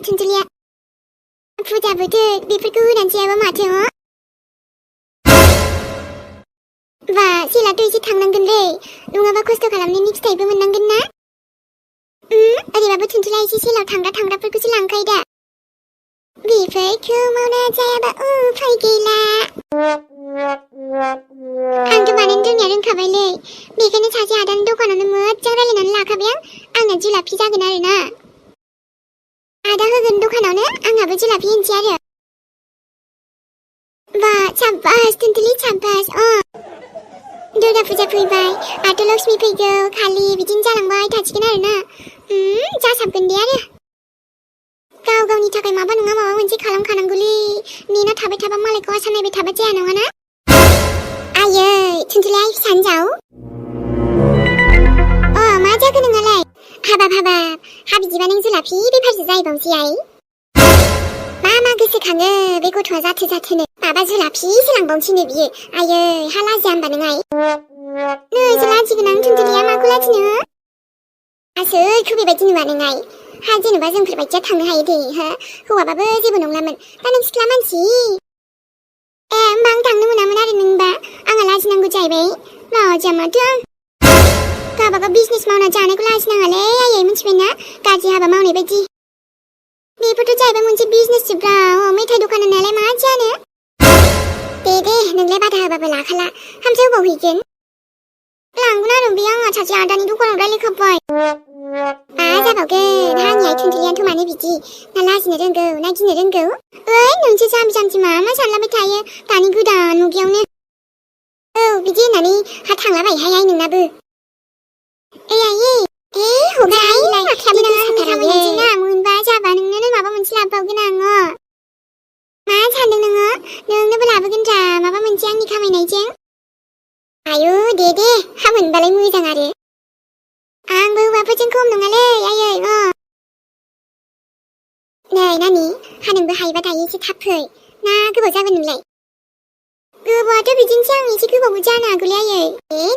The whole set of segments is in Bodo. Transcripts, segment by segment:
थुनजुलिया फुजा बोथोर बेफोरखौ होनानै जायाबा माथो बा जेलाथ' एसे थांनांगोनलै नङाबा खस्थ' खालामनायनि फिथाइबो मोननांगोन ना ओरैबाबो थुनजुलिया एसे जेलाव थांग्राफोरखौसो लांखायो दा बेफोरखौ मावना जायाबा उफाय गैला आंथ' बानायनो रोंनाया रोंखाबायलै बेखायनो सासे आदानि दखानावनो मोजां रायलायनानै लाखाबाय आंना जुलाफि जागोन आरोना आदा होगोन दखानावनो आंहाबो जुलाफि होनसै आरो बा साब्बास थुनजुलि साब्बास दुर्गा फुजा फैबाय आरो लक्ष्मी फैगौ खालि बिदिनो जालांबाय थासिगोन आरोना जासाबगोन दे आरो गाव गावनि थाखाय माबा नङा माबा मोनसे खालामखानांगौलै नेना थाबाय थाबा मालायखौ आसा नायबाय थाबा जाया नङाना आयै थुनजुलिया फिसा हिनजाव मा जाखो नोंनालाय हाबाब हा बिदिबा नों जुलाफि बेफारसो जाहैबावसै आइ मा गोसोखाङो बे गथ'आ जाथोनो माबा जुलाफिसो लांबावसैनो बियो आयै हा लाजिया होनबा नों आइ नैसो लाजिगोन आं थुनजुलिया माखौ लाजिनो आसोलखौ बेबायदि नुवा नों आइ हा जेनेबा जोंफोरबायदिया थांनो हायो दे हो हौवाबाबो जेबो नंलामोन दा नों सिख्ला मानसि होमबा आं थांनो मोनामोन आरो नोंबा आंहा लाजिनांगौ जाहैबाय लाजिया माथो गावबागाव बिजनेस मावना जानायखौ लाजिनाङालै आयै मिथिबायना गाज्रि हाबा मावनाय बायदि बेफोरथ' जाहैबाय मोनसे बिजनेससोब्रा मेथाइ दखान होननायालाय मा जानो दे नोंलाय बादा होबाबो लाखाला हामसाय अबाव हैगोन लांगोन आरो बे आंहा सासे आदानि दखानाव रायलायखाबाय मा जाबावगोन हानि आइ थुनजुलियाथ' मानो बिदि ना लाजिनो रोंगौ ना गिनो रोंगौ नोंसो जाम्बि मा सानलाबाय थायो दानि गोदान मुगायावनो बिदि होननानै हा थांलाबायहाय आइ नोंनाबो मोनबा जाबा नोंनोनो माबा मोनसे लाबोबावगोन आङो मा सानदों नोङो नोंनोबो लाबोगोन रा माबा मोनसे आंनि खामायनायजों आयु दे हा मोनबालाय मोजां आरो आंबो हौवाफोरजों खम नङालै आयै नै नानि हा नोंबो हायोबा दायो एसे थाब फै ना गोबाव जागोन नोंलाय गोबावाथ' बिदिनोसै आं एसे गोबावबो जानो हागौलै आयै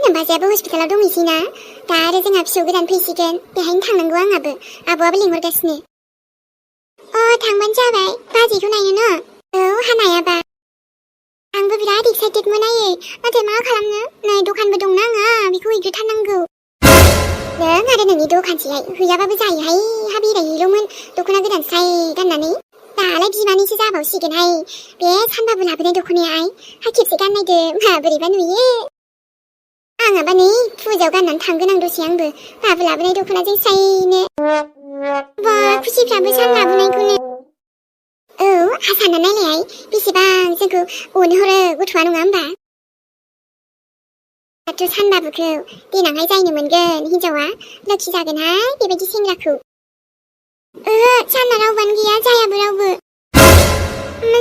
नोमबाजैयाबो हस्पिटालाव दंहैसै ना दा आरो जोंहा फिसौ गोदान फैसिगोन बेहायनो थांनांगौ आंहाबो आब'आबो लिंहरगासिनो थांबानो जाबाय बाजैखौ नायनो हा नायाबा आंबो बिराद एक्साइटेडमोन आयै नाथाय मा खालामनो नै दखानबो दंना आंहा बेखौ हैग्रोथारनांगौ नों आरो नोंनि दखानसेहाय हैयाबाबो जायोहाय हा बेरायहैल'मोन दख'ना गोदान स्राय गाननानै दालाय बिमानैसो जाबावसिगोनहाय बे सानबाबो लाबोनाय दख'नाया आइ हा खेबसे गाननायदो माबोरैबा नुयो आंहाबा नै फुजायाव गाननानै थांगोन आं दसे आंबो बाबु लाबोनाय दख'नाजों स्रायनो बा खुसिफ्राबो सान लाबोनायखौनो हा सानना नायलाय बेसेबां जोंखौ अनहरो गथ'आ नङा होमबा दाथ' सानबाबुखौ देनांहाय जायनो मोनगोन हिनजावा लोखि जागोनहाय बेबायदि सेंग्राखौ सानना रावबानो गैया जायाबो रावबो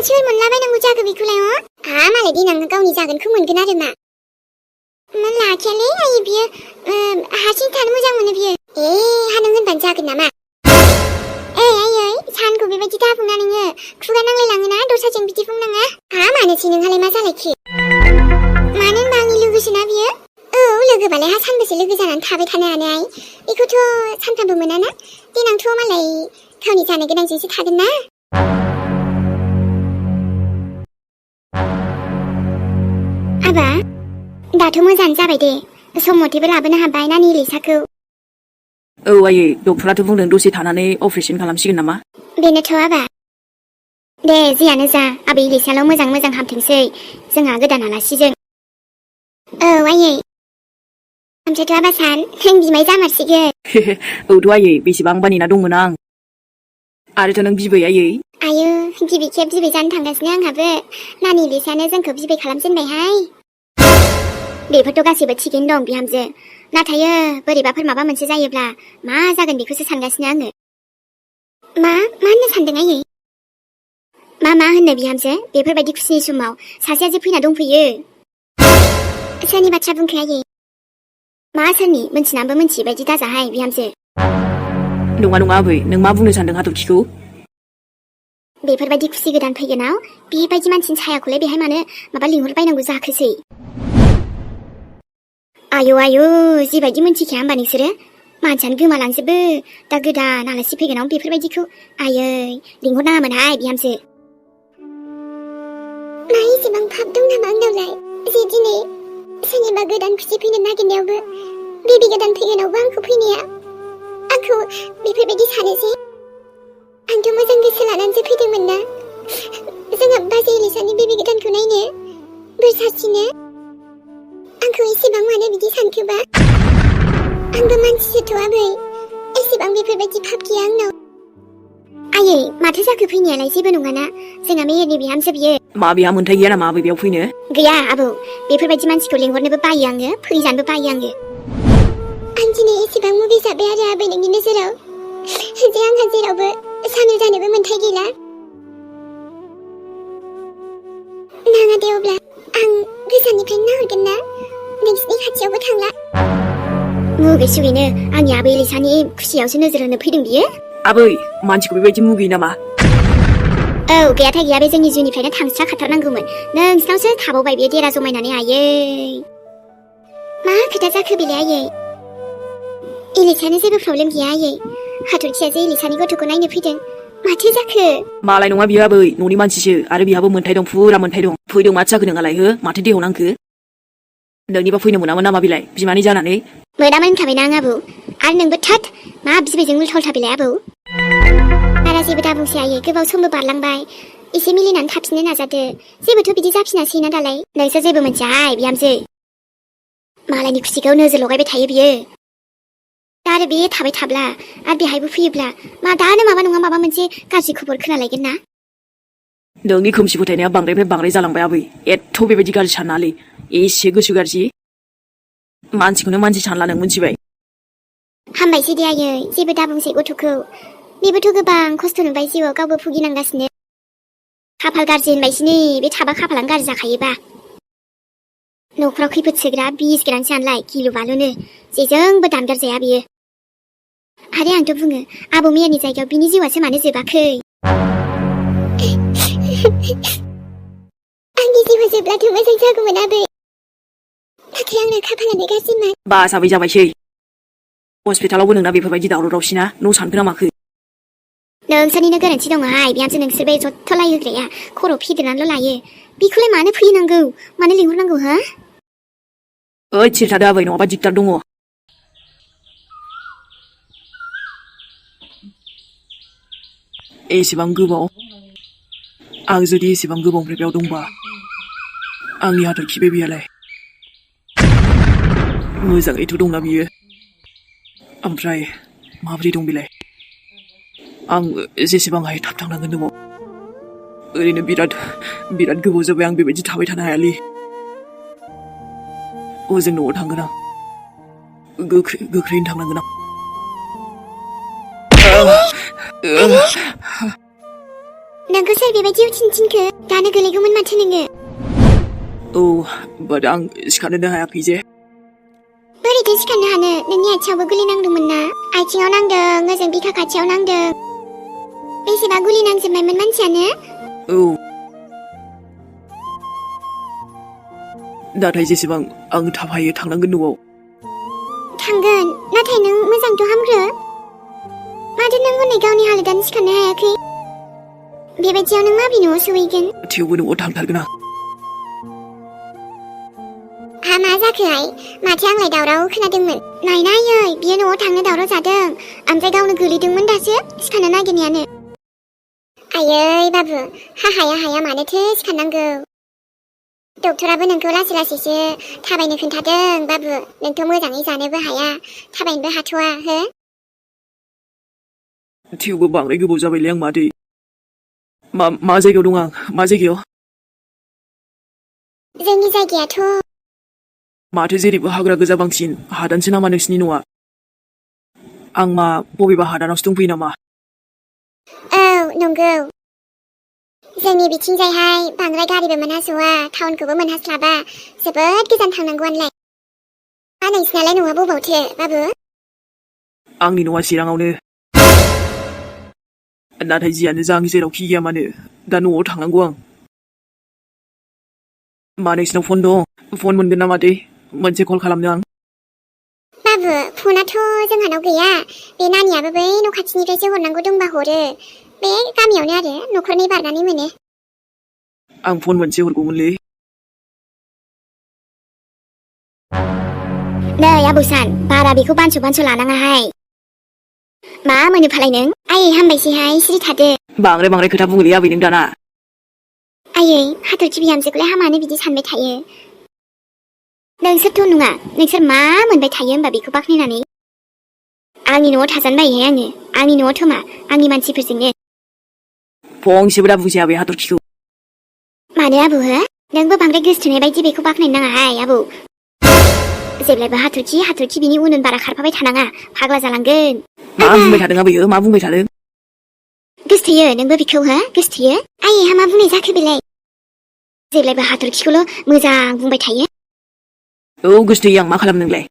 सोर मोनलाबायनांगौ जाखो बेखौलाय मालाय देनां गावनि जागोनखौ मोनगोन आरो मा लाखियालै आयै बियो हारसिं थानो मोजां मोनो बियो हा नों होनबानो जागोन नामा आयै सानखौ बेबायदि दाबुंना नोङो खुगा नांलायलाङोना दस्राजों बिदि बुंनाङा मानोसै नोंहालाय मा जालायखो मानो होनबा आंनि लोगोसोना बियो लोगोबालाय हा सानबेसे लोगो जानानै थाबाय थानो हानाय बेखौथ' सानफ्रामबो मोनाना देनांथ' मालाय गावनि जानो गोनांजोंसो थागोन ना आबा दाथ' मोजाङानो जाबाय दे सम मथेबो लाबोनो हाबाय नानि लिसाखौ आयै डक्टराथ' बुंदों दसे थानानै अपारेसन खालामसिगोन नामा बेनोथ' आबा दे जियानो जा आबै लिसाल' मोजां हामथोंसै जोंहा गोदान आलासिजों आयै ओमफ्रायथ' आबा सान नों बिमाय जामारसिगोन औथ' आयै बेसेबांबा नेना दंमोन आं आरोथ' नों बिबै आयै आयु गिबि खेब बिबै जानो थांगासिनो आंहाबो नानि लिसानो जोंखौ बिबै खालामजेनबायहाय बेफोरथ' गासैबो थिगैनो दं बिहामजो नाथाय बोरैबाफोर माबा मोनसे जायोब्ला मा जागोन बेखौसो सानगासिनो आङो मा होननो सानदों आयै मा होननो बिहामजो बेफोरबायदि खुसिनि समाव सासेया जे फैना दंफैयो सोरनि बाथ्रा बुंखो आयै मा सोरनि मोनथिनानैबो मोनथियै बायदि दाजाहाय बिहामजो नङा आबै नों मा बुंनो सानदों हाथरखिखौ बेफोरबायदि खुसि गोदान फैगोनाव बेबायदि मानसिनि सायाखौलाय बेहाय मानो माबा लिंहरबायनांगौ जाखोसै आयु जिबायदि मोनथिखाया होमबा नोंसोरो मानसियानो गोमालांजोबो दा गोदान आलासि फैगोनाव बेफोरबायदिखौ आयै लिंहरनाङामोनहाय बिहामजो मा एसेबां फाब दं नामा आंनावलाय जे दिनै सोरनिबा गोदान खुसि फैनो नागिरनायावबो बेबि गोदान फैगोनावबो आंखौ फैनाया आंखौ बेफोरबायदि सानोसै आंथ' मोजां गोसो लानानैसो फैदोंमोन ना जोंहा बाजै एलिसानि बेबि गोदानखौ नायनो बोर सारस्रिनो आंखौ एसेबां मानो बिदि सानखोबा आंबो मानसिसोथ' आबै एसेबां बेफोरबायदि फाब गैया आंनाव आयै माथो जाखो फैनायालाय जेबो नङाना जोंहा मेहेरनि बिहामजो बियो मा बेहा मोन्थाय गैया नामा आबै बेयाव फैनो गैया आबौ बेफोरबायदि मानसिखौ लेंहरनोबो बायो आङो फैजानोबो बायो आङो आं दिनै एसेबां मुगै जाबाय आरो आबै नोंनि नोजोराव जे आंहा जेरावबो सामिल जानोबो मोन्थाय गैला नाङा दे अब्ला आं गोजाननिफ्रायनो नाहरगोन ना नोंसिनि खाथियावबो थांला मुगै सुगैनो आंनि आबै एलिसानि खुसियावसो नोजोर होनो फैदों बियो आबै मानसिखौ बेबायदि मुगैयो नामा औ गैयाथाय गैया बे जोंनि जिउनिफ्रायनो थांस्रा खाथारनांगौमोन नोंसिनावसो थाबावबाय बे देरा जमायनानै आयै मा खोथा जाखो बेलाय आयै एलिसानो जेबो प्रब्लेम गैया आयै हाथरखियासो एलिसानि गथ'खौ नायनो फैदों माथो जाखो मालाय नङा बियो आबै न'नि मानसिसो आरो बिहाबो मोन्थाय दं फुरा मोन्थाय दं फैदों माथो जाखो नोंहालाय हो माथो देहाव नांखो नोंनिबा फैनो मोनामोन नामा बिलाय बिमानि जानानै मोनामोन होनखाबायना आं आबौ आरो नोंबो थाद मा बिबैजों उल्था बिलाय आबौ बारा जेबो दाबुंसै आयै गोबाव समबो बारलांबाय एसे मिलिनानै थाफिननो नाजादो जेबोथ' बिदि जाफिनासै ना दालाय नोंसोर जेबो मोनथियाहाय बिहामजो मालायनि खुसिखौ नोजोर लगायबाय थायो बियो दा आरो बे थाबाय थाब्ला आरो बेहायबो फैयोब्ला मा दानो माबा नङा माबा मोनसे गाज्रि खबर खोनालायगोन ना नोंनि खोमसि फोथायनाया बांद्रायनिफ्राय बांद्राय जालांबाय आबै एथ' बेबायदि गाज्रि सानालै एसे गोसो गाज्रि मानसिखौनो मानसि सानला नों मिथिबाय हामबायसै दे आयै जेबो दाबुंसै गथ'खौ बेबोथ' गोबां खस्थ' नुबाय जिउआव गावबो भुगिनांगासिनो खाफाल गाज्रि होनबायसै बे थाबा खाफालानो गाज्रि जाखायोबा न'खराव खैफोद सोग्रा बिस गोनांसो नालाय गिलु बालुनो जेजोंबो दानगारजाया बियो आरो आंथ' बुङो आबौ मेयानि जायगायाव बिनि जिउआसो मानो जोबाखै आंनि जिउआ जोबब्लाथ' मोजां जागौमोन आबै नाथाय आंना खाफालानो गाज्रिमोन बास आबै जाबायसै हस्पिटालावबो नोंना बेफोरबायदि दावराव दावसिना न' सानखो ना माखो नोंसोरनिनो गोरोन्थि दङहाय बिहामजो नोंसोर बे जथ्थ'लाय होग्राया खर' फिदेरनानैल' लायो बेखौलाय मानो फैनांगौ मानो लिंहरनांगौ हो ओइ थिर थादो आबै नङाबा दिगदार दङ एसेबां गोबाव आं जुदि एसेबां गोबावनिफ्राय बेयाव दंबा आंनि हाथरखि बेबियालाय मोजाङैथ' दंना बियो ओमफ्राय माबोरै दं बेलाय आं जेसेबां हायो थाब थांनांगोन न'आव ओरैनो बिराद गोबाव जाबाय आं बेबायदि थाबाय थानो हायालै ओजों न'आव थांगोन आं गोख्रैनो थांनांगोन आं नोंखौ सोर बेबायदि उथिनो थिनखो दानो गोलैगौमोन माथो नोङो औ बाट आं सिखारनोनो हायाखै जे बोरैथो सिखारनो हानो नोंनि आथिङावबो गुलि नांदोंमोन ना आथिङाव नांदों ओजों बिखा खाथियाव नांदों बेसेबा गुलि नांजोबनायमोन मानसियानो औ नाथाय जेसेबां आं थाब हायो थांनांगोन न'आव थांगोन नाथाय नों मोजांथ' हामग्रो माथो नों हनै गावनि हालोदानो सिखारनो हायाखै बेबायदियाव नों माबोरै न'आव सहैगोन थेवबो न'आव थांथारगोन आं हा मा जाखोहाय माथो आंलाय दावराव खोनादोंमोन नायनायै बियो न'आव थांनो दावराव जादों ओमफ्राय गावनो गोलैदोंमोन दासो सिखारनो नागिरनायानो आयै बाबु हाया मानोथो सिखारनांगौ डक्टराबो नोंखौ लासै लासैसो थाबायनो खोन्थादों बाबु नोंथ' मोजाङै जानोबो हाया थाबायनोबो हाथ'वा हो थेवबो बांद्राय गोबाव जाबायलै आं मादै मा जायगायाव दं आं मा जायगायाव जोंनि जायगायाथ' माथो जेरैबो हाग्रा गोजा बांसिन हादानसो नामा नोंसिनि न'आ आं मा बबेबा हादानावसो दंफैयो नामा औ नंगौ जोंनि बिथिंजायहाय बांद्राय गारिबो मोनहास'वा टाउनखौबो मोनहास्लाबा जोबोद गोजान थांनांगौ आनलाय मा नोंसिनालाय न'आ बबावथो बाबु आंनि न'आ चिराङावनो नाथाय जियानो जा आं जेरावखि गैया मानो दा न'आव थांनांगौ आं मा नोंसिनाव फन दं फन मोनगोन ना मादै मोनसे कल खालामनो आं बाबु फनाथ' जोंहानाव गैया बे नानियाबो बै न' खाथिनिफ्रायसो हरनांगौ दंबा हरो बे गामियावनो आरो न'खरनै बारनानै मोनो आं फन मोनसे हरगौमोनलै नै आबौसान बारा बेखौ बानस' लानाङाहाय मा मोनो फालाय नों आयै हामबायसैहाय सिरि थादो बांद्राय खोथा बुङोलै आबै नों दाना आयै हाथरखि बिहामजोखौलाय हामानो बिदि सानबाय थायो नोंसोरथ' नङा नोंसोर मा मोनबाय थायो होमबा बेखौ बाख्नायनानै आंनि न'आव थाजानो बायोहाय आङो आंनि न'आवथ' मा आंनि मानसिफोरजोंनो फंसेबो दा बुजिया बे हाथरखिखौ मानो आबौ हो नोंबो बांद्राय गोसोथोनाय बायदि बेखौ बाख्नायनो नाङाहाय आबौ जेब्लायबो हाथरखि बिनि उन बारा खारफाबाय थानाङा फाग्ला जालांगोन मा बुंबाय थादों आबैयो मा बुंबाय थादों गोसथोयो नोंबो बेखौ हो गोसथोयो आयैहा मा बुंनाय जाखो बेलाय जेब्लायबो हाथरखिखौल' मोजां बुंबाय थायो औ गोसथोयो आं मा खालाम नोंलाय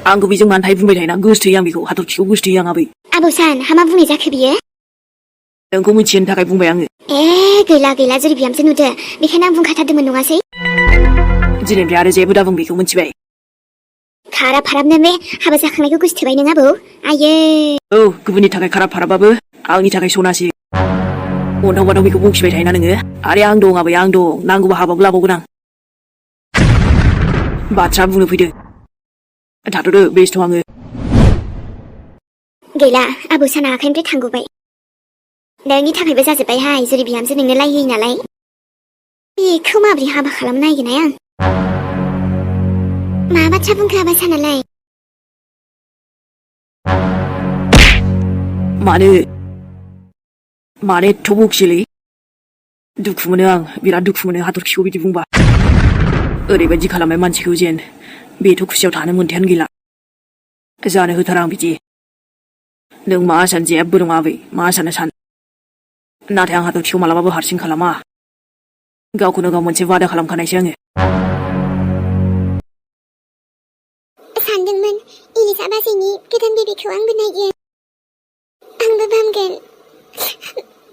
आंखौ बेजों मानो थायो बुंबाय थायोना गोसथोयो आं बेखौ हाथरखिखौ गोसथोयो आं आबै आबौसान हा मा बुंनाय जाखो बियो नोंखौ मिथिहोनो थाखाय बुंबाय आङो गैला जेरै बिहामजो नुदो बेखायनो आं बुंखाथारदोंमोन नङासै दिनैनिफ्राय आरो जेबो दाबुं बेखौ मिथिबाय खाराब बे हाबा जाखांनायखौ गोसथोबाय नों आबौ आयै औ गुबुननि थाखाय खाराबबाबो आंनि थाखाय सनासि अन्थाव बाथाव बेखौ बुंफिबाय थायोना नोङो आरे आं दं आबै आं दं नांगौबा हाबाबो लाबावगोन आं बाथ्रा बुंनो फैदों थाथ'दो बेस्थ' आङो गैला आबौ साना आखाइनिफ्राय थांगौबाय नोंनि थाखायबो जाजोब्बायहाय जेरै बिहामजो नोंनो लायहोयो नालाय बेखौ माबोरै हाबा खालामनो नागिरनाय आं मा बाथ्रा बुंखो आबा सानालाय मानो एथ' बखियोलै दुखु मोनो आं बिराद दुखु मोनो हाथरखिखौ बिदि बुंबा ओरैबायदि खालामबाय मानसिखौ जेन बेथ' खुसियाव थानो मोनथायानो गैला जानो होथारा आं बिदि नों मा सान जेबो नङा आबै मा सानो सान नाथाय आं हाथरखिखौ मालाबाबो हारसिं खालामा गावखौनो गाव मोनसे वादा खालामखानायसै आङो सानदोंमोन इलिसा बाजैनि गोदान बेबिखौ आंबो नायगोन आंबो बामगोन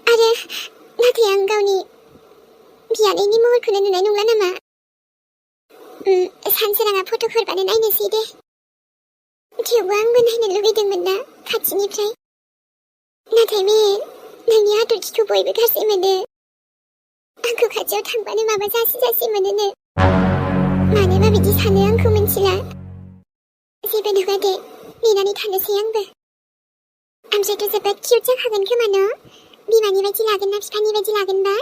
आरो नाथाय आं गावनि बियादैनि महरखौनो नुनाय नंला नामा सानसोराङा फट'फोरबानो नायनोसै दे थेवबो आंबो नायनो लुगैदोंमोन ना खाथिनिफ्राय नाथाय बे नोंनि हाथरखिखौ बयबो गाज्रि मोनो आंखौ खाथियाव थांबानो माबा जासि मोनोनो मानोबा बिदि सानो आंखौ मिथिला जेबो नङा दे नेनानै थानोसै आंबो ओमफ्रायथ' जोबोद किउट जाखागोन खोमा न' बिमानि बायदि लागोन ना बिफानि बायदि लागोनबा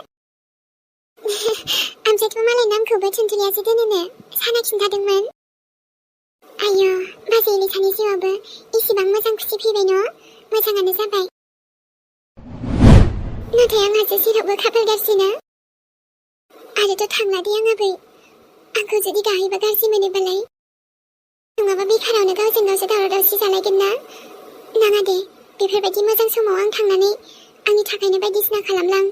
ओमफ्रायथ' मालाय नामखौबो थुनथुलियासो दोनोनो साना खिन्थादोंमोन आयौ बाजै इलिसानि जिउआवबो इसिबां मोजां खुसि फैबाय न' मोजाङानो जाबाय नाथाय आंहासो जेरावबो खाफाल गाज्रिना आरोथ' थांला दे आं आबै आंखौ जुदि दाहायबा गाज्रि मोनोबालाय नङाबा बेखारावनो गावजों गावसो दावराव दावसि जालायगोन ना नाङा दे बेफोरबायदि मोजां समाव आं थांनानै आंनि थाखायनो बायदिसिना खालामलां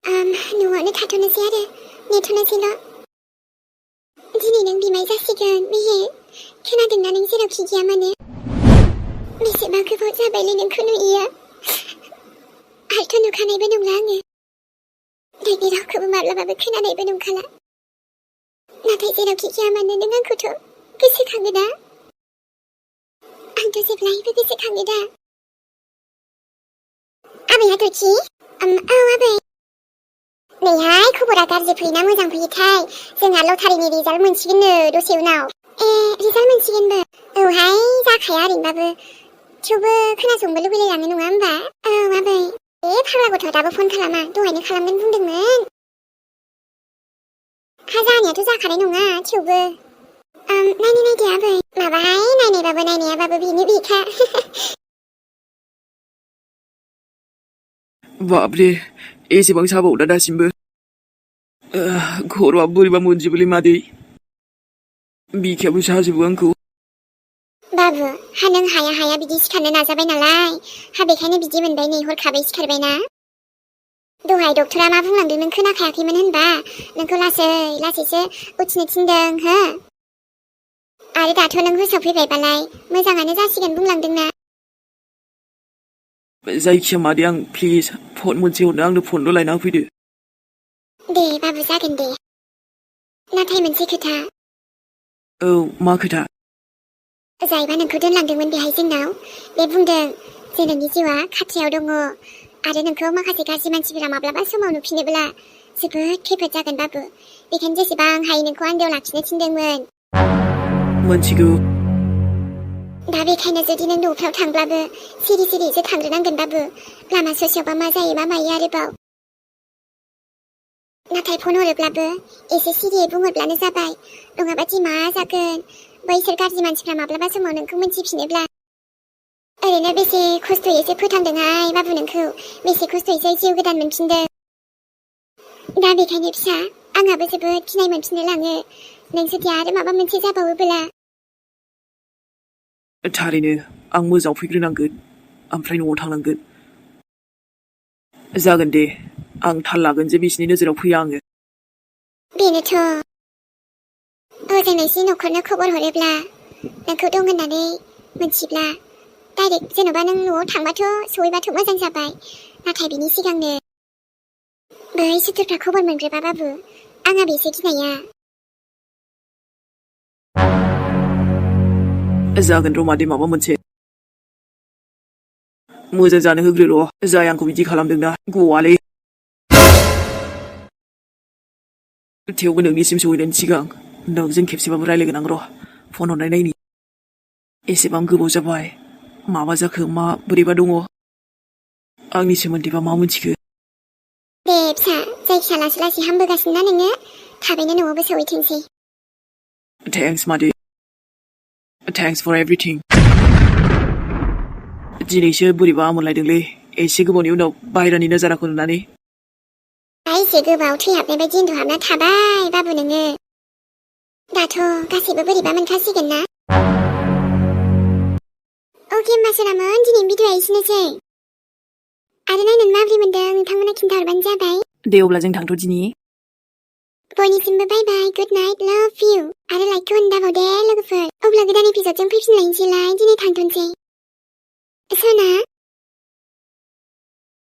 न'आवनो थाथ'नोसै आरो नेथ'नोसैल' दिनै नों बिमाय जासिगोन बिहे खोनादोंना नों जेरावखि गैया मानो बेसेबा गोबाव जाबायलै नोंखौ नुयिया आरोथ' नुखानायबो नंला आङो नोंनि रावखौबो माब्लाबाबो खोनानायबो नंखाला नाथाय जेरावखि गैया मानो नों आंखौथ' गोसोखाङो ना आंथ' जेब्लायबो गोसोखाङो दा आबै हाथरखि औ आबै नैहाय खबरा गाज्रि फैयोना मोजां फैयोथाय जोंहा लटारिनि रिजाल्ट मोनसिगोननो दसे उनाव रिजाल्ट मोनसिगोनबो औहाय जाखाया ओरैनोबाबो थेवबो खोनासंनो लुबैलायलाङो नङा होमबा औ आबै बे फाग्ला गथ'आ दाबो फन खालामा दहायनो खालामगोन बुंदोंमोन हा जानायाथ' जाखानाय नङा थेवबो नायनो नायदो आबै माबाहाय नायनायाबाबो बेनो बेखा बाबरे एसेबां साबावदा दासिमबो खर'आ बोरैबा मोनजोबोलै मादै बिखायाबो साजोबो आंखौ बाबु हा नों हाया बिदि सिखारनो नाजाबाय नालाय हा बेखायनो बिदि मोनबाय नै हरखाबै सिखारबायना दहाय डक्टरा मा बुंलांदों नों खोनाखायाखैमोन होनबा नोंखौ लासैसो उथिनो थिनदों हो आरो दाथ' नों हुसाव फैबायबालाय मोजाङानो जासिगोन बुंलांदोंना जायखिया मादै आं प्लिज फन मोनसे हरनो आंनो फनल' लायना होफैदो दे बाबु जागोन दे नाथाय मोनसे खोथा मा खोथा? जायबा नोंखौ दोनलांदोंमोन बेहाय जोंनाव बे बुंदों जे नोंनि जिउआ खाथियाव दङ आरो नोंखौ माखासे गाज्रि मानसिफोरा माब्लाबा समाव नुफिनोब्ला जोबोद खैफोद जागोन बाबु। बेखायनो जेसेबां हायो नोंखौ आन्दोआव लाखिनो थिनदोंमोन। मोनथिगौ। दा बेखायनो जुदि नों न'फ्राव थांब्लाबो सिरि सिरिसो थांग्रोनांगोन बाबु। लामा ससेयावबा मा जायो मा मायो आरोबाव। नाथाय फन हरोब्लाबो एसे सिरियै बुंहरब्लानो जाबाय, नङाबा दि मा जागोन बैसोर गाज्रि मानसिफ्रा माब्लाबा समाव नोंखौ मोनथिफिनोब्ला। ओरैनो बेसे खस्थ'यैसो फोथांदोंहाय बाबु नोंखौ, बेसे खस्थ'यैसो जिउ गोदान मोनफिनदों। दा बेखायनो फिसा आंहाबो जोबोद गिनाय मोनफिननो लाङो नों जुदि आरो माबा मोनसे जाबावोब्ला। थारैनो आं मोजाङाव फैग्रोनांगोन ओमफ्राय न'आव थांनांगोन। जागोन दे, आं थाल लागोन जे बिसिनि नोजोराव फैया आङो। बेनोथ'। अजायनायसि न'खरनो खबर हरोब्ला नोंखौ दं होननानै मोनथिब्ला डाइरेक्ट जेन'बा नों न'आव थांबाथ' सहैबाथ' मोजां जाबाय। नाथाय बिनि सिगांनो बै सुथुरफ्रा खबर मोनग्रोबा बाबु आंहा बेसो गिनाया। जागोन रमादे, माबा मोनसे मोजां जानो होग्रो र'। जाय आंखौ बिदि खालामदोंना गवालै। थेवबो नोंनिसिम सहैनायनि सिगां नोंजों खेबसेबाबो रायलायगोन आं र'। फन हरनाय नायनि। एसेबां गोबाव जाबाय। माबा जाखो, मा बोरैबा दङ? आंनि सोमोन्दैबा मा मोनथिखो? दे फिसा, जायखिया लासै लासै हामबोगासिनो ना नोङो। थाबैनो न'आवबो सहैथोंसै। थेंक्स मादै। Thanks for everything. दिनैसो बोरैबा मोनलायदोंलै एसे गोबावनि उनाव बाहेरानि नजाराखौ नुनानै। एसे गोबाव थैहाबनाय बायदि उन्दुहाबना थाबाय बाबु नोङो। दाथ' गासैबो बोरैबा मोनखासिगोन ना। अके होमबा सोरामोन, दिनैनि भिडिअ'आ एसेनोसै। आरो नायनानै माबोरै मोनदों नोंथांमोना खिन्थाहरबानो जाबाय। दे अब्ला जों थांथ' दिनि। बयनिसिमबो बाय बाय, गुड नाइट, लाभ इउ। आरो लाइकखौ होनदाबाव दे लोगोफोर। अब्ला गोदान एपिसडजों फैफिनलायनोसैलाय, दिनै थांथ'नोसै। सना